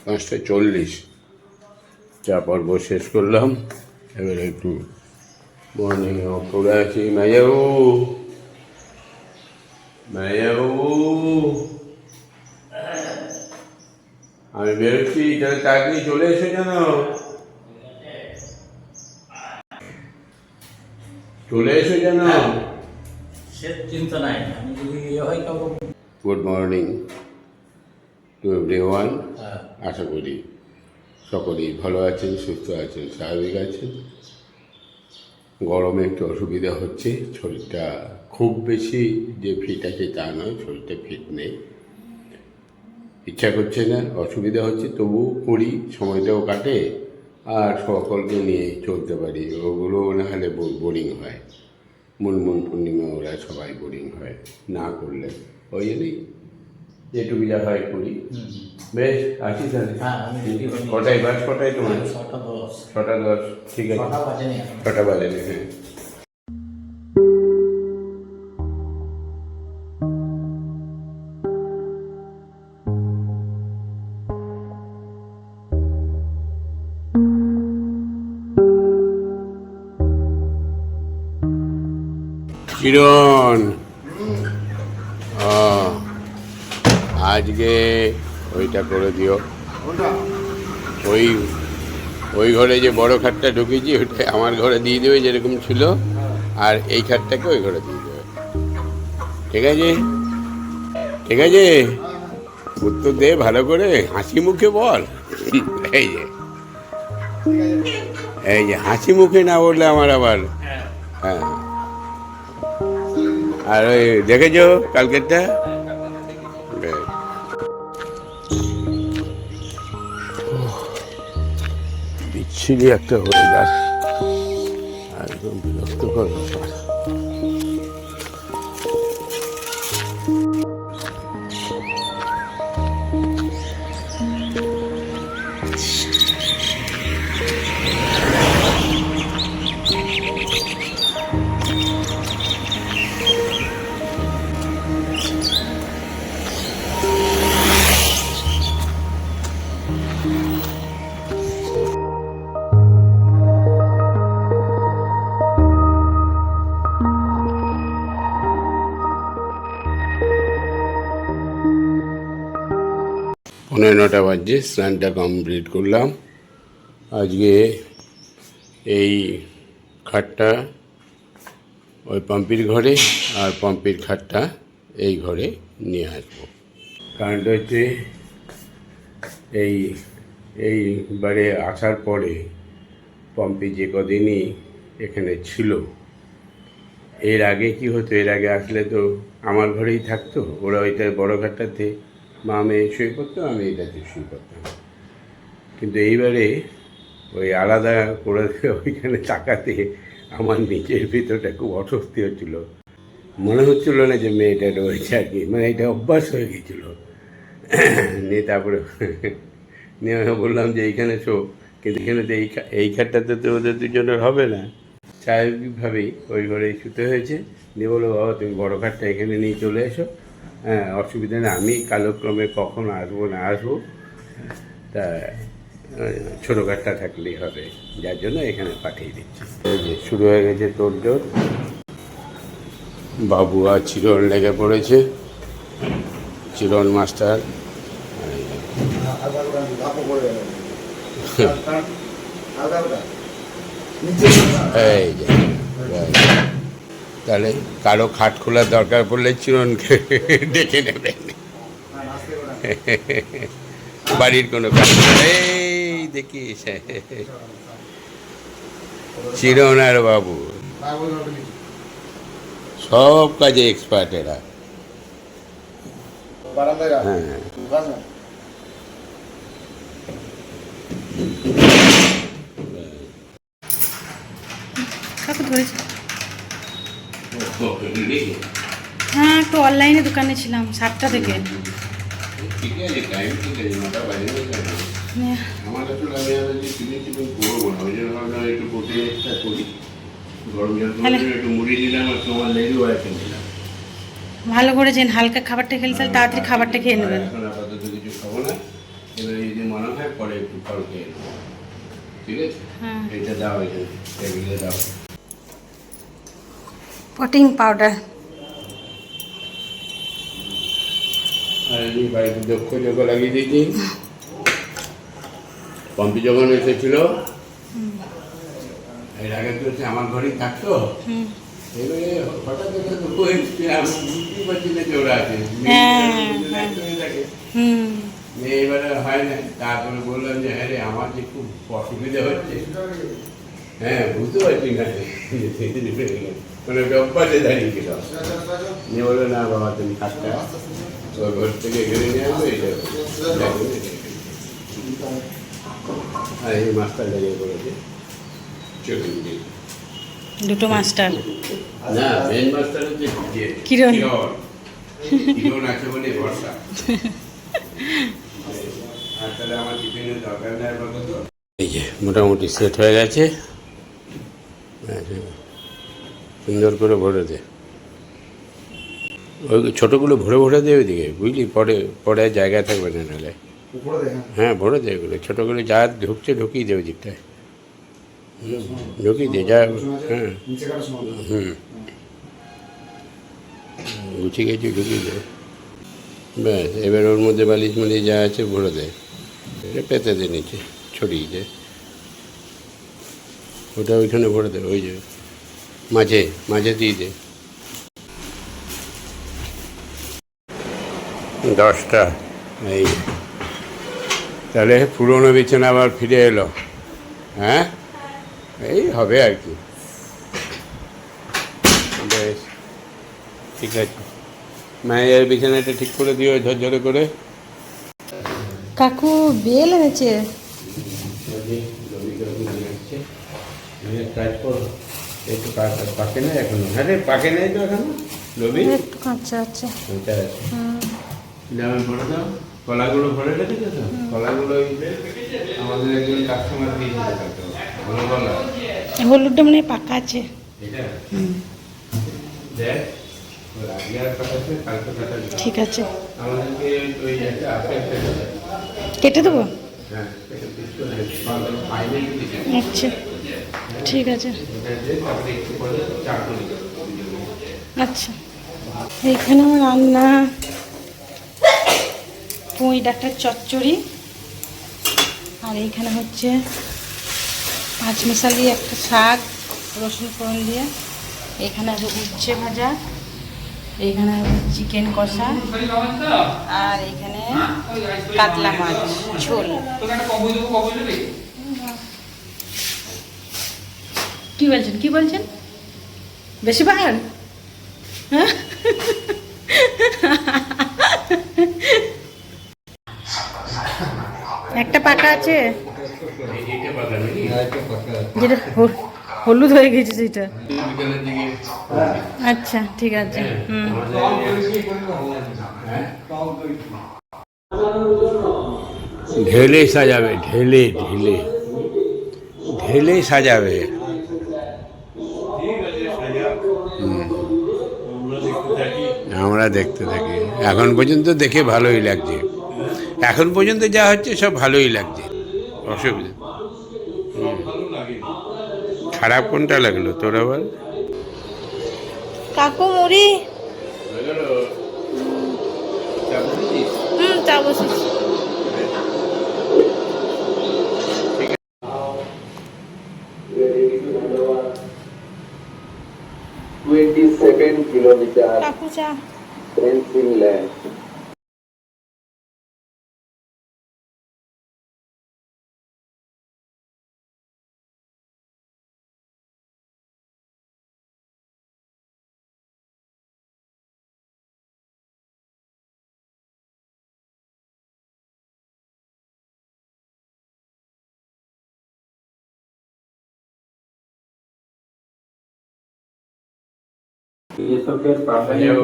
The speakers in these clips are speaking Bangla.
5:40 চা পর্ব শেষ করলাম। এবার একটু মর্নিং ওয়াক করে আছি। মায়াবু মায়াবু আমি বেরোচ্ছি, তাহলে তাড়াতাড়ি চলে এসো যেন, চলে এসো যেন। সে চিন্তা নাই, আমি যদি হয় কাউকে। Good morning to everyone. আশা করি সকলেই ভালো আছেন, সুস্থ আছেন, স্বাভাবিক আছেন। গরমে একটু অসুবিধা হচ্ছে, শরীরটা খুব বেশি যে ফিট আছে তা নয়, শরীরটা ফিট নেই, ইচ্ছা করছে না, অসুবিধা হচ্ছে, তবু করি, সময়টাও কাটে আর সকলকে নিয়ে চলতে পারি। ওগুলো না হলে বোরিং হয়, মুনমুন পূর্ণিমা ওরা সবাই বোরিং হয় না করলে। ওই জন্যই যেটুকু যা হয় করি। বেশ, আসি তাহলে। কটায় বাস, কটায় তোমার? 6:10। ঠিক আছে, 6টা বাজেনি। হ্যাঁ, কিরণ আজকে ওইটা করে দিও। ওই ওই ঘরে যে বড় খাটটা ঢুকেছি ওইটা আমার ঘরে দিয়ে দেবে যেরকম ছিল, আর এই খাটটাকে ওই ঘরে দিয়ে দেবে। ঠিক আছে, ঠিক আছে, উত্তর দে ভালো করে, হাসি মুখে বল। এই যে এই যে হাসি মুখে না বললে আমার আবার। হ্যাঁ, আর ওই দেখেছো কালকেরটা? বিচ্ছিরি একটা ওয়েদার, একদম বিরক্তকর ব্যাপার। পৌনে 9টা বাজছে, স্নানটা কমপ্লিট করলাম। আজকে এই খাটটা ওই পাম্পির ঘরে আর পাম্পির খাটটা এই ঘরে নিয়ে আসবো। কারণটা হচ্ছে এইবারে আসার পরে পম্পি যে কদিনই এখানে ছিল, এর আগে কি হতো, এর আগে আসলে তো আমার ঘরেই থাকতো, ওরা ওইটা বড় ঘরটাতে মা মেয়ে শুয়ে পড়তো, আমি এটাতে শুয়ে পড়তাম। কিন্তু এইবারে ওই আলাদা করে ওইখানে তাকাতে আমার নিজের ভিতরটা খুব অস্বস্তি হচ্ছিলো, মনে হচ্ছিল না যে মেয়েটা রয়েছে আর কি, মানে এটা অভ্যাস হয়ে গেছিলো। নিয়ে তারপরে নিয়ে বললাম যে এইখানে শো, কিন্তু এখানে তো এই খাটটাতে তো ওদের দুজনের হবে না, স্বাভাবিকভাবেই ওই ঘরেই শুতে হয়েছে। দিয়ে বলো, বাবা তুমি বড়ো খাটটা এখানে নিয়ে চলে এসো, হ্যাঁ অসুবিধা নেই, আমি কালক্রমে কখন আসবো না আসবো, তা ছোটো খাটটা থাকলেই হবে, যার জন্য এখানে পাঠিয়ে দিচ্ছি। এই যে শুরু হয়ে গেছে তোড়জোড়, বাবু আর চিরণ লেগে পড়েছে, চিরণ মাস্টার। এই যে তাহলে কারো খাট খোলার দরকার পড়লে চিরণকে ডেকে নেবেন, বাড়ির কোনো কাজ। এই দেখিস চিরণ আর বাবু সব কাজে এক্সপার্ট এরা। হ্যাঁ, হ্যাঁ একটু অনলাইনে দোকানে ছিলাম 7টা থেকে। ঠিক আছে, টাইম ঠিক আছে, 9টা বাজে আমার আসলে আমি আর টিফিন করবো না, ওই জন্য ভাবলাম একটু প্রোটিনটা করি, গরম জল একটু মুড়ি দিলাম আর তোমার লেবু আছে দিলাম। ভালো করেছেন, হালকা খাবারটা খেলে তাহলে তাড়াতাড়ি খাবারটা খেয়ে নেবেন। এখন আপাতত কিছু খাবো না, এবারে যদি মনে হয় পরে একটু ফল খেয়ে নেবো, ঠিক আছে? হ্যাঁ। এটা দাও, এখানে টেবিলে দাও। Potting powder. আর আমি বাড়িতে দক্ষ যোগ লাগিয়ে দিয়েছি। পম্পি যখন এসেছিল এর আগে তো সে আমার ঘরেই থাকতো। এবারে হঠাৎ করে দুঃখ এসছে, আমি বুঝতেই পারছি না যে ওরা আছে। এবারে হয় না, তারপরে বললাম যে হ্যাঁ রে, আমার যে খুব অসুবিধা হচ্ছে, হ্যাঁ বুঝতে পারছি না, মানে অভ্যাসে দাঁড়িয়ে গেল। নিয়ে বললো না বাবা তুমি থাকতে, ওর ঘর থেকে ঘিরে নিয়ে আসবো, এটা আর এই মাস্টার দাঁড়িয়ে করেছে চলুন দিয়ে। দুটো মাস্টার। না, মেন মাস্টার হচ্ছে কিরণ। কিরণ আছে বলে ভরসা। আর তাহলে আমার টিফিনের দরকার নেই আপাতত। এই যে মোটামুটি সেট হয়ে গেছে, সুন্দর করে ভরে দে। ওই ছোটোগুলো ভরে ভরে দে ওইদিকে, বুঝলি? পরে পরে জায়গা থাকবে না নাহলে। হ্যাঁ ভরে দে ওগুলো, ছোটোগুলো যা ঢুকছে ঢুকিয়ে দে ওই দিকটায়, ঢুকিয়ে দে যা। হ্যাঁ গুছিয়ে গেছি, ঢুকিয়ে দে ব্যাস। এবার ওর মধ্যে বালিশ মালিশ যা আছে ভরে দে, এটা পেতে দে নিচে, ছড়িয়ে দে। ওটা ওইখানে ভরে দে, ওই যে মাঝে মাঝে দিয়ে দে। 10টা। এই তাহলে পুরোনো বিছানা আবার ফিরে এলো। হ্যাঁ এই হবে আর কি, বেশ ঠিক আছে। মায়ের বিছানাটা ঠিক করে দিও ঝরঝরে করে। কাকু বেল এনেছে। কাজ করো, একটু পাকে না এখনো? হ্যাঁ রে, পাকে নেই তো এখনো রবি। একটু কাঁচা আছে। যেমন ভরে দাও, কলাগুলো ভরে রেখেছো তো? কলাগুলো আমাদের একজন কাস্টমার দিয়েছিল, ভালো কলা। হলুদটা মানে পাকা আছে। এটা দেখ, ওর আগে আর কাটাচ্ছে, কালকে কাটাচ্ছে। ঠিক আছে, আমাদেরকে ওই একটা আপেল কেটে দেবো। হ্যাঁ, এটা পিস করে ফাইনাল দিতে। আচ্ছা ঠিক আছে। তারপরে একটু করে চা করে আচ্ছা, এইখানে আমার রান্না পুঁই ডাঁটার চচ্চড়ি, আর এইখানে হচ্ছে পাঁচমিশালি একটা শাক রসুন ফোড়ন দিয়ে, এখানে আছে উচ্ছে ভাজা, এইখানে আছে চিকেন কষা, আর এইখানে কাতলা মাছ ঝোল। কি বলছেন, কি বলছেন? বেশি বাগান? হ্যাঁ একটা পাকা আছে, যেটা হলুদ হয়ে গেছে সেটা। আচ্ছা ঠিক আছে। ঢেলে সাজাবে, ঢেলে ঢেলে ঢেলে সাজাবে। আমরা দেখতে থাকি, এখন পর্যন্ত দেখে ভালোই লাগছে। এখন পর্যন্ত যা হচ্ছে সব ভালোই লাগছে, অসুবিধা। খারাপ কোনটা লাগলো তোর আবার? কাকু মুড়ি। চা বসেছি। 27 kilometers কাকু চা। fencing land. কৃষকের প্রাথমিক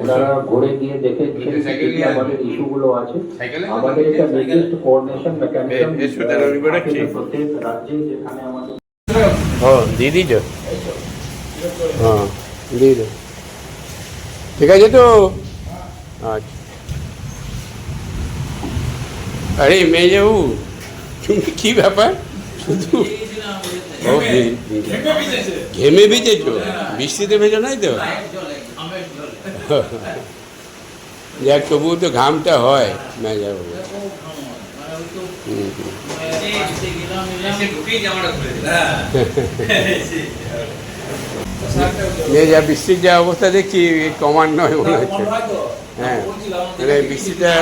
ওনারা ঘুরে গিয়ে দেখেছেন কি আমাদের ইস্যুগুলো আছে। আমাদের একটা নির্দিষ্ট কোঅর্ডিনেশন মেকানিজম প্রত্যেক রাজ্যে যেখানে আমাদের দিয়ে দিয়েছ? হ্যাঁ দিয়ে দে, ঠিক আছে তো। আচ্ছা আরে মেয়েবাবু, তুমি কি ব্যাপার শুধু ও ঘেমে ভিজেছো? বৃষ্টিতে ভেজো নাই তো? যাক, তবুও তো ঘামটা হয় মেয়েবাবু। যা বৃষ্টির যা অবস্থা দেখছি, কমার নয় মনে হচ্ছে। হ্যাঁ, মানে বৃষ্টিটা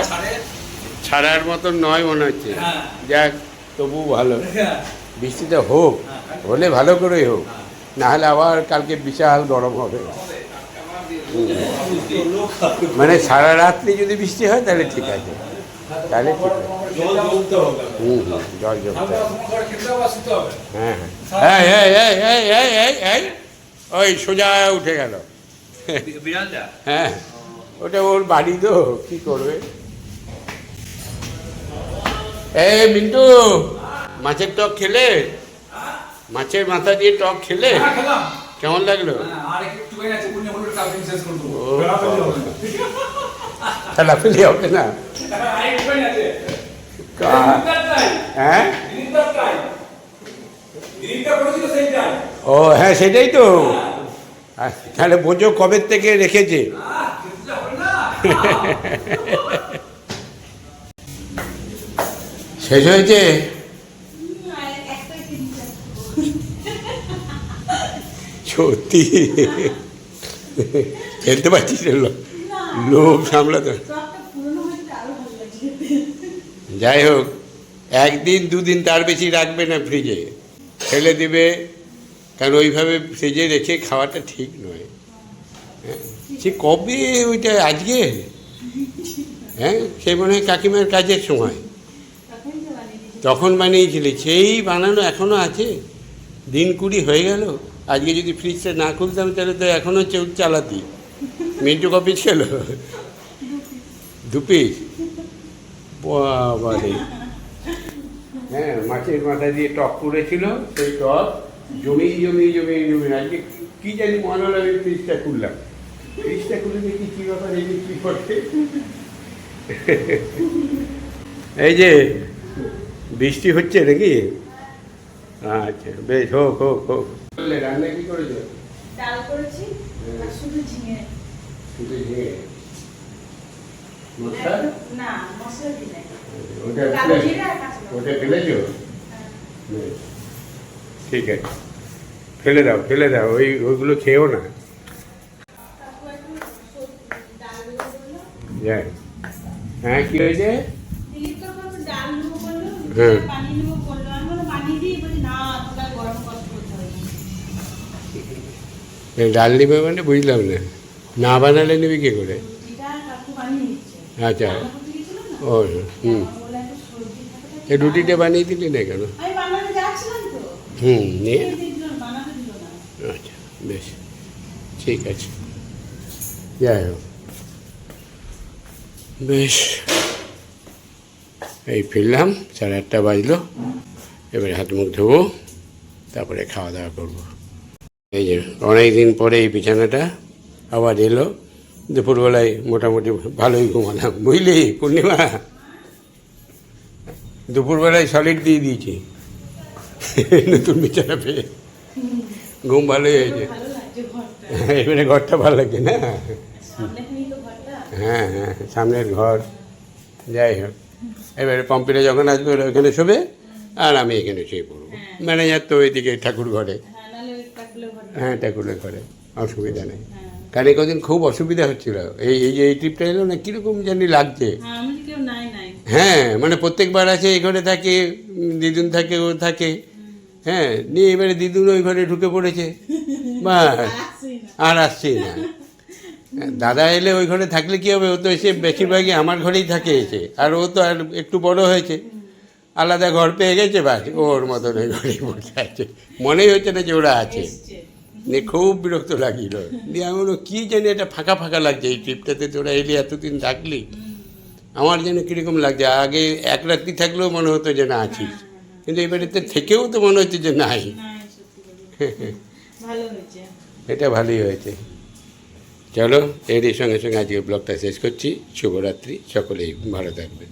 ছাড়ার মতন নয় মনে হচ্ছে। যাক, তবু ভালো, বৃষ্টিটা হোক, হলে ভালো করেই হোক, না হলে আবার কালকে বিশাল গরম হবে। মানে সারা রাত্রি যদি বৃষ্টি হয় তাহলে ঠিক আছে, তাহলে ঠিক আছে। জল জমতে হবে। হ্যাঁ হ্যাঁ, ওই সোজা উঠে গেল। হ্যাঁ, ওটা ওর বাড়ি তো, কি করবে। এই মিন্টু, মাছের টক খেলে? মাছের মাথা দিয়ে টক খেলে? কেমন লাগলো? খেলাফেলি হবে না? হ্যাঁ, ও হ্যাঁ, সেটাই তো। তাহলে বোঝো কবে থেকে রেখেছে। শেষ হয়েছে? সত্যি খেলতে পারছিস? লোভ সামলাতে। যাই হোক, একদিন দুদিন তার বেশি রাখবে না ফ্রিজে, ফেলে দিবে। কারণ ওইভাবে ফ্রিজে রেখে খাওয়াটা ঠিক নয়। হ্যাঁ, সে কবে ওইটা, আজকে? হ্যাঁ, সে মনে হয় কাকিমার কাজের সময় তখন বানিয়েছিলি, সেই বানানো এখনও আছে। দিন 20 হয়ে গেল। আজকে যদি ফ্রিজটা না খুলতাম তাহলে তো এখনও চালাতি। মিন্টু কপি ছিল 2 পিস। বাবারে! হ্যাঁ, মাছের মাথা দিয়ে টক করেছিল, সেই টক জমি আজকে কি জানি মনে হলো, আমি ফ্রিজটা খুললাম। ফ্রিজটা খুলে দেখি কী ব্যাপার, এই কী করছে। এই যে বৃষ্টি হচ্ছে নাকি? আচ্ছা, বেশ, হোক। রান্না কি করেছো? ডাল করেছি, আর শুধু ঝিঙে। শুধু ঝিঙে? মশলা? না, মশলা দিই নাই। ওটা ফেলেছো? বেশ, ঠিক আছে, ফেলে দাও, ওইগুলো খেয়েও না। যাই, হ্যাঁ, কি হয়েছে? হ্যাঁ, ডাল নিবে মানে বুঝলাম না। না বানালে নিবি কী করে? আচ্ছা, ও হুম, এই রুটিটা বানিয়ে দিলি না কেন? নিয়ে, আচ্ছা, বেশ, ঠিক আছে। যাই হোক, বেশ, এই ফিরলাম, 8:30 বাজলো। এবারে হাত মুখ ধোবো, তারপরে খাওয়া দাওয়া করবো। এই যে অনেক দিন পরে এই বিছানাটা আবার এলো। দুপুরবেলায় মোটামুটি ভালোই ঘুমালাম, বুঝলি পূর্ণিমা? দুপুরবেলায় সলিড দিয়ে দিয়েছি নতুন বিছানা পেয়ে। ঘুম ভালোই হয়েছে। এবারে ঘরটা ভালো লাগছে না? হ্যাঁ, সামনের ঘর। যাই হোক, এবারে পম্পিটা যখন আসবে ওখানে শোবে, আর আমি এখানে শুয়ে পড়বো। ম্যানেজার তো ওইদিকে ঠাকুর ঘরে। হ্যাঁ, ঠাকুরের ঘরে, অসুবিধা নেই। কারণ কদিন খুব অসুবিধা হচ্ছিল। এই ট্রিপটা এলো না, কীরকম জানি লাগছে। হ্যাঁ, মানে প্রত্যেকবার আছে, এই ঘরে থাকে, দিদুন থাকে, ও থাকে। হ্যাঁ, নিয়ে এবারে দিদুন ওই ঘরে ঢুকে পড়েছে, বাস, আর আসছে না। দাদা এলে ওই ঘরে থাকলে কী হবে, ও তো এসে বেশিরভাগই আমার ঘরেই থাকে এসে। আর ও তো আর একটু বড় হয়েছে, আলাদা ঘর পেয়ে গেছে, বাস, ওর মতন ওই ঘরেই বসে আছে। মনেই হচ্ছে না যে ওরা আছে। নিয়ে খুব বিরক্ত লাগিল। দিয়ে আমি বলবো, কী জানি এটা ফাঁকা ফাঁকা লাগছে এই ট্রিপটাতে, তোরা এলি, এতদিন থাকলি, আমার যেন কীরকম লাগছে। আগে এক রাত্রি থাকলেও মনে হতো যে না আছিস, কিন্তু এবারে থেকেও তো মনে হচ্ছে যে নাই। এটা ভালোই হয়েছে। চলো, এরই সঙ্গে সঙ্গে আজকে ব্লগটা শেষ করছি। শুভরাত্রি, সকলেই ভালো থাকবেন।